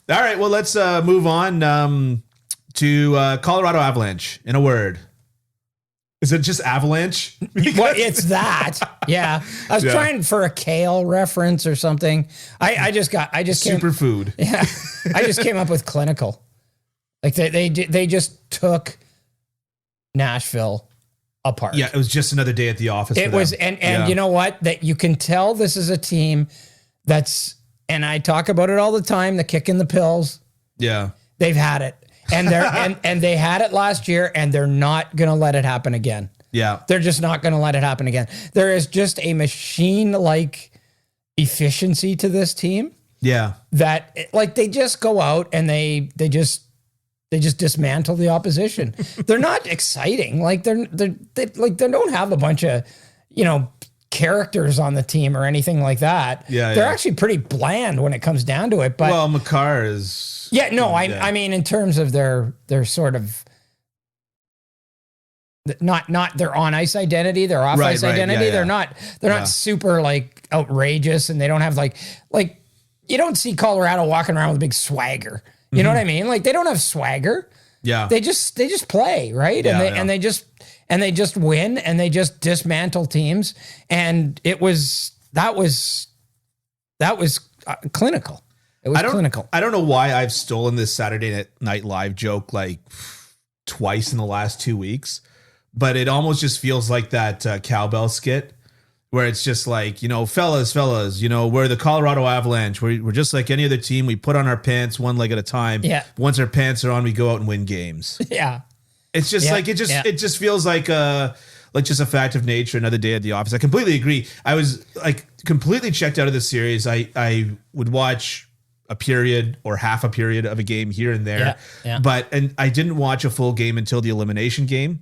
All right, well, let's move on to Colorado Avalanche. In a word, is it just Avalanche? Well, it's that. Yeah, I was trying for a kale reference or something. I just Superfood. Yeah, I just came up with clinical. Like they just took Nashville apart. Yeah, it was just another day at the office. It was, and you know what? That you can tell this is a team that's, and I talk about it all the time. The kick in the pills. Yeah, they've had it, and they're and they had it last year, and they're not going to let it happen again. Yeah, they're just not going to let it happen again. There is just a machine-like efficiency to this team. Yeah, that like they just go out and they just dismantle the opposition. They're not exciting. Like they don't have a bunch of, characters on the team or anything like that. Yeah, they're actually pretty bland when it comes down to it. But Makar is. Yeah, no, I mean in terms of their sort of not their on ice identity, their off ice identity. Yeah, they're not super like outrageous, and they don't have like you don't see Colorado walking around with a big swagger. You know what I mean? Like they don't have swagger. Yeah. They just play, right? Yeah, and they just win, and they just dismantle teams. And that was clinical. It was clinical. I don't know why I've stolen this Saturday Night Live joke like twice in the last 2 weeks, but it almost just feels like that cowbell skit where it's just like, fellas, we're the Colorado Avalanche. We're just like any other team. We put on our pants one leg at a time. Yeah. Once our pants are on, we go out and win games. Yeah. It's just it just feels like just a fact of nature, another day at the office. I completely agree. I was like completely checked out of the series. I would watch a period or half a period of a game here and there. Yeah. And I didn't watch a full game until the elimination game.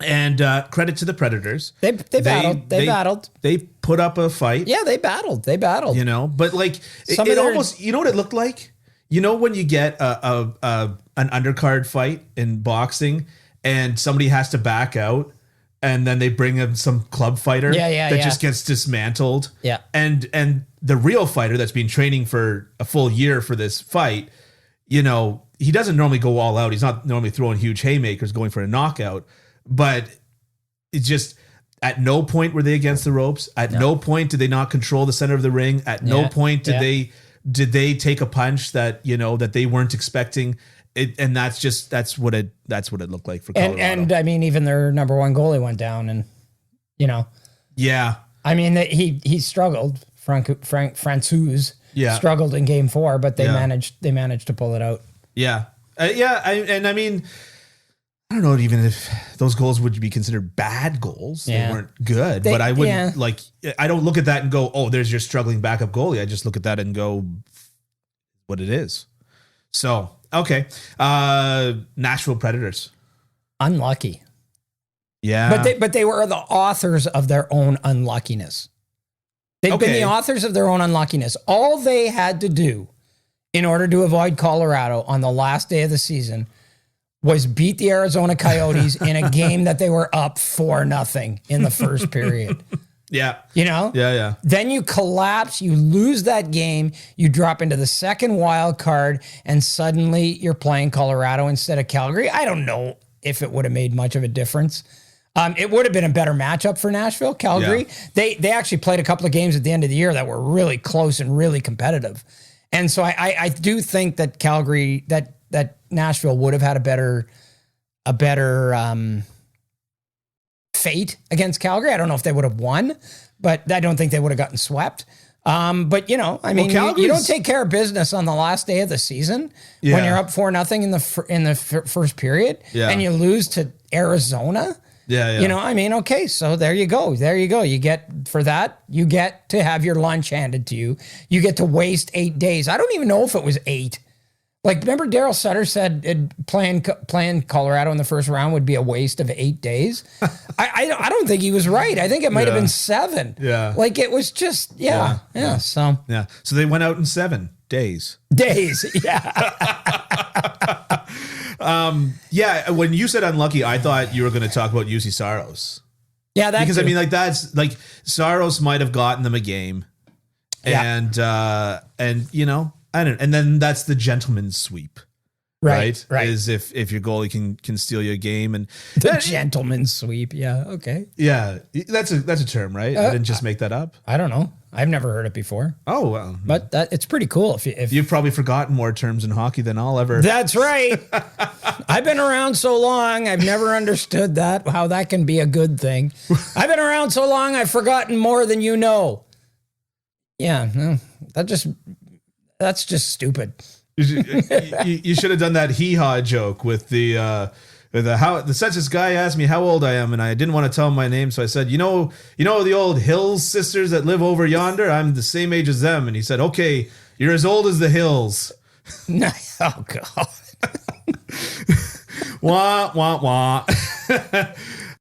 And credit to the Predators. They battled. They put up a fight. Yeah, they battled. But like it almost, what it looked like? When you get an undercard fight in boxing and somebody has to back out and then they bring in some club fighter that just gets dismantled. Yeah. And the real fighter that's been training for a full year for this fight, he doesn't normally go all out. He's not normally throwing huge haymakers going for a knockout. But it's just at no point were they against the ropes. At no point did they not control the center of the ring. At no point did they take a punch that that they weren't expecting. And that's what it looked like for Colorado. And I mean, even their number one goalie went down, and yeah. I mean, he struggled. Frank Francouz struggled in Game 4, but they managed to pull it out. Yeah, I mean. I don't know even if those goals would be considered bad goals. They weren't good, but I wouldn't I don't look at that and go, oh, there's your struggling backup goalie. I just look at that and go, what it is. So, okay. Nashville Predators. Unlucky. Yeah. But they were the authors of their own unluckiness. They've been the authors of their own unluckiness. All they had to do in order to avoid Colorado on the last day of the season was beat the Arizona Coyotes in a game that they were up 4-0 in the first period. Yeah. Yeah. Then you collapse, you lose that game, you drop into the second wild card, and suddenly you're playing Colorado instead of Calgary. I don't know if it would have made much of a difference. It would have been a better matchup for Nashville. Calgary, they actually played a couple of games at the end of the year that were really close and really competitive. And so I do think that Calgary, that Nashville would have had a better fate against Calgary. I don't know if they would have won, but I don't think they would have gotten swept. But you don't take care of business on the last day of the season when you're up 4-0 in the first period and you lose to Arizona. Yeah. Okay, so there you go. You get to have your lunch handed to you. You get to waste 8 days. I don't even know if it was 8. Like, remember Daryl Sutter said playing Colorado in the first round would be a waste of 8 days? I don't think he was right. I think it might have been 7. Yeah. Like, it was just, So they went out in 7 days. When you said unlucky, I thought you were going to talk about UC Saros. Yeah, because that's like Saros might have gotten them a game, and I don't. And then that's the gentleman's sweep. Right. Is if your goalie can steal you a game, and The gentleman's sweep. Yeah. Okay. yeah, that's a term, right? I didn't just make that up. I don't know. I've never heard it before, Oh well, but it's pretty cool. If you've probably forgotten more terms in hockey than I'll ever. That's right. I've been around so long, I've never understood that, how that can be a good thing. I've been around so long, I've forgotten more than you know. Yeah, no, that's just stupid. You should have done that hee-haw joke with the census guy asked me how old I am, and I didn't want to tell him my name, so I said, you know the old Hills sisters that live over yonder? I'm the same age as them. And he said, okay, you're as old as the Hills. Oh God. Wah, wah, wah.